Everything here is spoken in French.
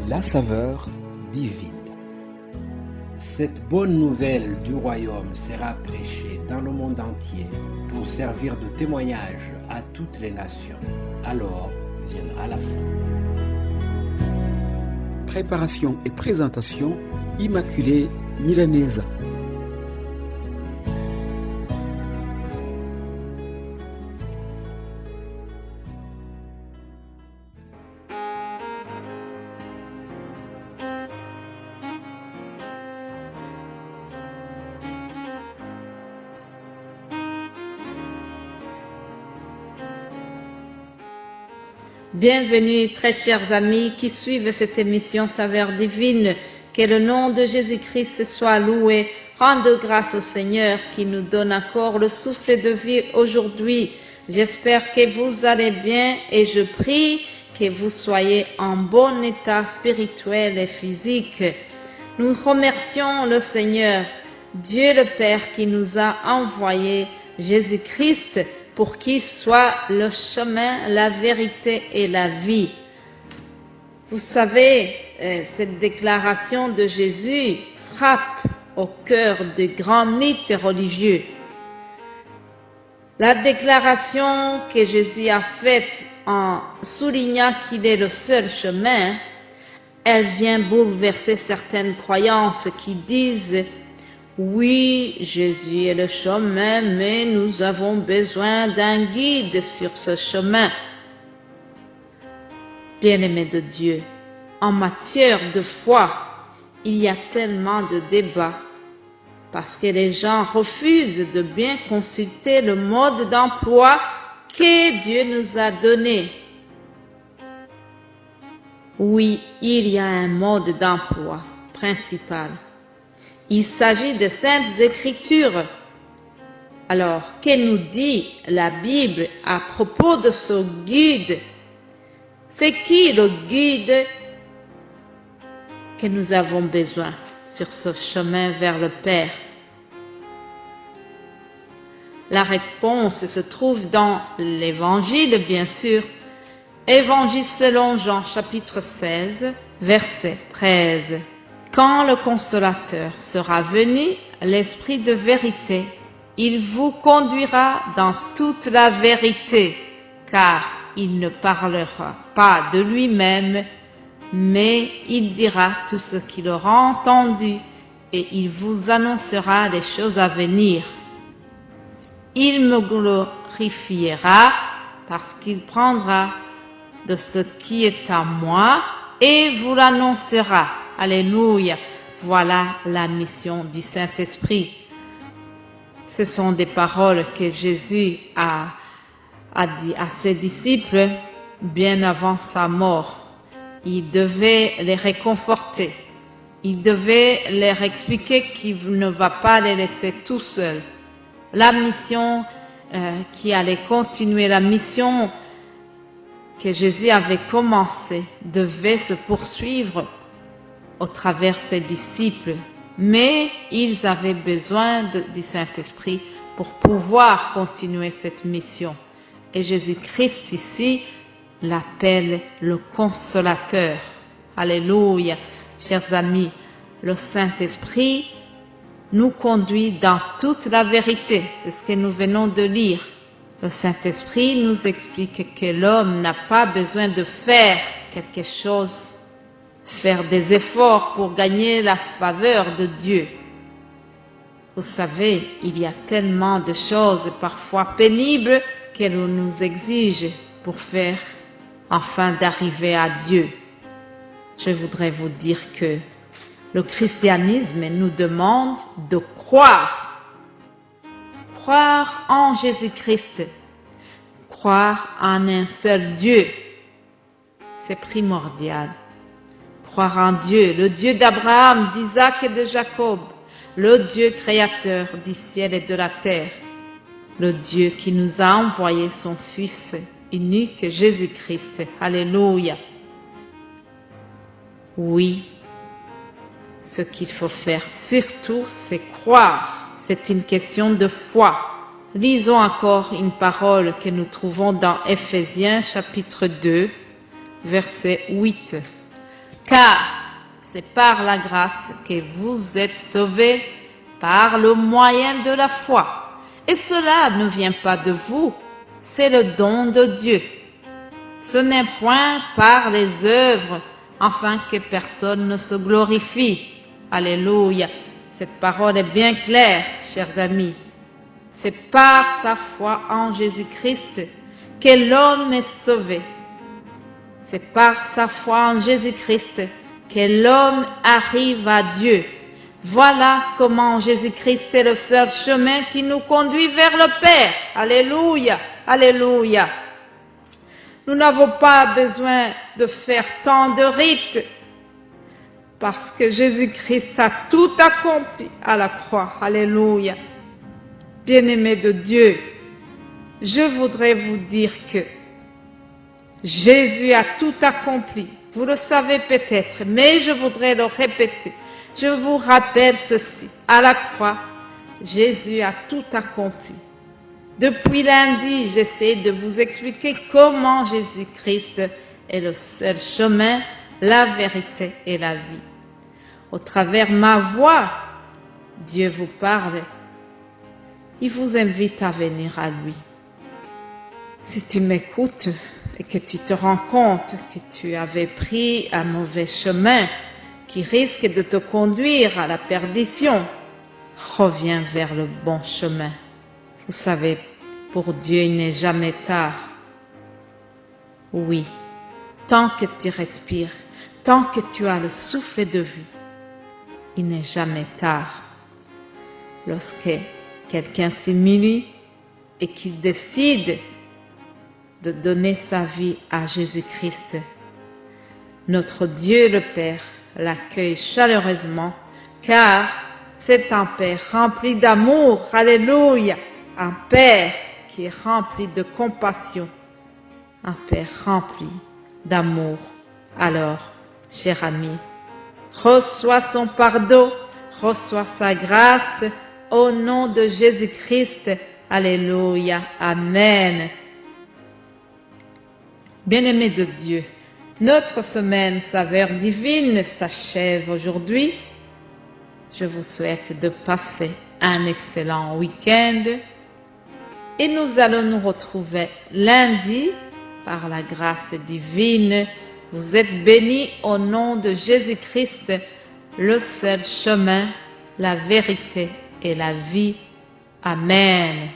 La saveur divine. Cette bonne nouvelle du royaume sera prêchée dans le monde entier pour servir de témoignage à toutes les nations. Alors viendra la fin. Préparation et présentation, Immaculée Milanesa. Bienvenue, très chers amis qui suivent cette émission Saveur divine. Que le nom de Jésus-Christ soit loué. Rendez grâce au Seigneur qui nous donne encore le souffle de vie aujourd'hui. J'espère que vous allez bien et je prie que vous soyez en bon état spirituel et physique. Nous remercions le Seigneur, Dieu le Père qui nous a envoyé Jésus-Christ pour qu'il soit le chemin, la vérité et la vie. Vous savez, cette déclaration de Jésus frappe au cœur de grands mythes religieux. La déclaration que Jésus a faite en soulignant qu'il est le seul chemin, elle vient bouleverser certaines croyances qui disent « Oui, Jésus est le chemin, mais nous avons besoin d'un guide sur ce chemin. » Bien-aimés de Dieu, en matière de foi, il y a tellement de débats parce que les gens refusent de bien consulter le mode d'emploi que Dieu nous a donné. Oui, il y a un mode d'emploi principal. Il s'agit des Saintes Écritures. Alors, que nous dit la Bible à propos de ce guide? C'est qui le guide que nous avons besoin sur ce chemin vers le Père? La réponse se trouve dans l'Évangile, bien sûr. Évangile selon Jean, chapitre 16, verset 13. Quand le Consolateur sera venu, l'Esprit de vérité, il vous conduira dans toute la vérité, car il ne parlera pas de lui-même, mais il dira tout ce qu'il aura entendu et il vous annoncera les choses à venir. Il me glorifiera parce qu'il prendra de ce qui est à moi et vous l'annoncera. Alléluia. Voilà la mission du Saint-Esprit. Ce sont des paroles que Jésus a dit à ses disciples bien avant sa mort. Il devait les réconforter. Il devait leur expliquer qu'il ne va pas les laisser tout seuls. La mission qui allait continuer, la mission que Jésus avait commencée devait se poursuivre au travers ses disciples. Mais ils avaient besoin du Saint-Esprit pour pouvoir continuer cette mission. Et Jésus-Christ ici l'appelle le Consolateur. Alléluia. Chers amis, le Saint-Esprit nous conduit dans toute la vérité. C'est ce que nous venons de lire. Le Saint-Esprit nous explique que l'homme n'a pas besoin de faire quelque chose, faire des efforts pour gagner la faveur de Dieu. Vous savez, il y a tellement de choses parfois pénibles qu'elle nous exige pour faire afin d'arriver à Dieu. Je voudrais vous dire que le christianisme nous demande de croire en Jésus-Christ, croire en un seul Dieu. C'est primordial. Croire en Dieu, le Dieu d'Abraham, d'Isaac et de Jacob, le Dieu créateur du ciel et de la terre, le Dieu qui nous a envoyé son Fils unique, Jésus-Christ. Alléluia. Oui, ce qu'il faut faire surtout, c'est croire. C'est une question de foi. Lisons encore une parole que nous trouvons dans Éphésiens chapitre 2, verset 8. Car c'est par la grâce que vous êtes sauvés, par le moyen de la foi. Et cela ne vient pas de vous, c'est le don de Dieu. Ce n'est point par les œuvres, afin que personne ne se glorifie. Alléluia. Cette parole est bien claire, chers amis. C'est par sa foi en Jésus-Christ que l'homme est sauvé. C'est par sa foi en Jésus-Christ que l'homme arrive à Dieu. Voilà comment Jésus-Christ est le seul chemin qui nous conduit vers le Père. Alléluia, alléluia. Nous n'avons pas besoin de faire tant de rites parce que Jésus-Christ a tout accompli à la croix. Alléluia. Bien-aimés de Dieu, je voudrais vous dire que Jésus a tout accompli. Vous le savez peut-être, mais je voudrais le répéter. Je vous rappelle ceci. À la croix, Jésus a tout accompli. Depuis lundi, j'essaie de vous expliquer comment Jésus-Christ est le seul chemin, la vérité et la vie. Au travers de ma voix, Dieu vous parle. Il vous invite à venir à lui. Si tu m'écoutes et que tu te rends compte que tu avais pris un mauvais chemin qui risque de te conduire à la perdition, reviens vers le bon chemin. Vous savez, pour Dieu, il n'est jamais tard. Oui, tant que tu respires, tant que tu as le souffle de vie, il n'est jamais tard. Lorsque quelqu'un s'humilie et qu'il décide de donner sa vie à Jésus-Christ, notre Dieu le Père l'accueille chaleureusement, car c'est un Père rempli d'amour. Alléluia! Un Père qui est rempli de compassion, un Père rempli d'amour. Alors, cher ami, reçois son pardon, reçois sa grâce au nom de Jésus-Christ. Alléluia. Amen. Bien-aimés de Dieu, notre semaine Saveur divine s'achève aujourd'hui. Je vous souhaite de passer un excellent week-end et nous allons nous retrouver lundi par la grâce divine. Vous êtes bénis au nom de Jésus-Christ, le seul chemin, la vérité et la vie. Amen.